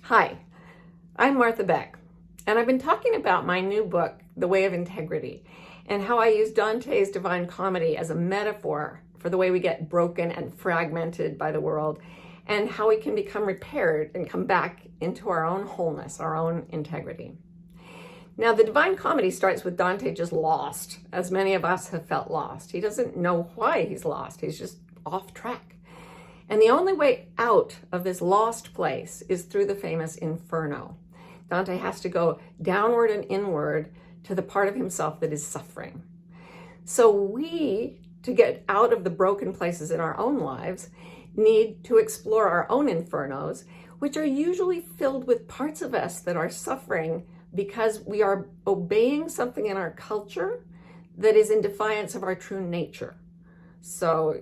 Hi, I'm Martha Beck, and I've been talking about my new book, The Way of Integrity, and how I use Dante's Divine Comedy as a metaphor for the way we get broken and fragmented by the world, and how we can become repaired and come back into our own wholeness, our own integrity. Now, the Divine Comedy starts with Dante just lost, as many of us have felt lost. He doesn't know why he's lost. He's just off track. And the only way out of this lost place is through the famous Inferno. Dante has to go downward and inward to the part of himself that is suffering. So we, to get out of the broken places in our own lives, need to explore our own infernos, which are usually filled with parts of us that are suffering because we are obeying something in our culture that is in defiance of our true nature. So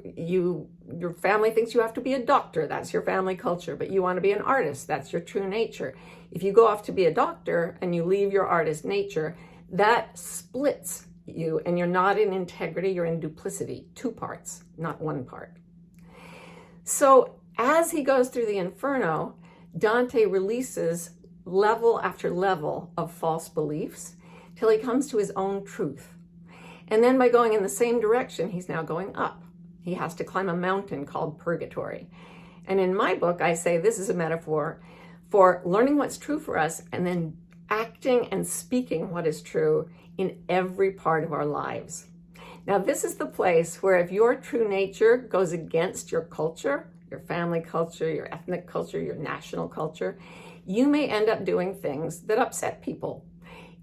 your family thinks you have to be a doctor, that's your family culture, but you want to be an artist, that's your true nature. If you go off to be a doctor and you leave your artist nature, that splits you and you're not in integrity, you're in duplicity, two parts, not one part. So as he goes through the Inferno, Dante releases level after level of false beliefs till he comes to his own truth. And then by going in the same direction, he's now going up. He has to climb a mountain called purgatory. And in my book, I say this is a metaphor for learning what's true for us and then acting and speaking what is true in every part of our lives. Now, this is the place where if your true nature goes against your culture, your family culture, your ethnic culture, your national culture, you may end up doing things that upset people.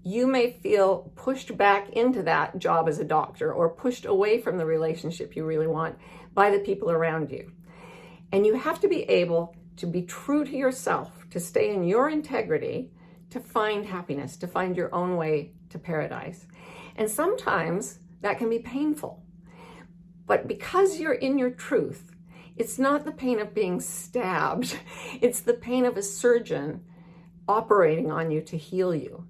You may feel pushed back into that job as a doctor or pushed away from the relationship you really want by the people around you. And you have to be able to be true to yourself, to stay in your integrity, to find happiness, to find your own way to paradise. And sometimes that can be painful. But because you're in your truth, it's not the pain of being stabbed. It's the pain of a surgeon operating on you to heal you.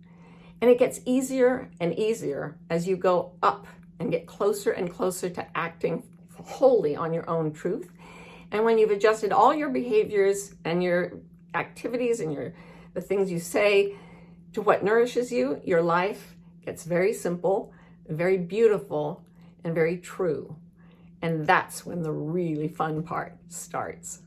And it gets easier and easier as you go up and get closer and closer to acting wholly on your own truth. And when you've adjusted all your behaviors and your activities and the things you say to what nourishes you, your life gets very simple, very beautiful, and very true. And that's when the really fun part starts.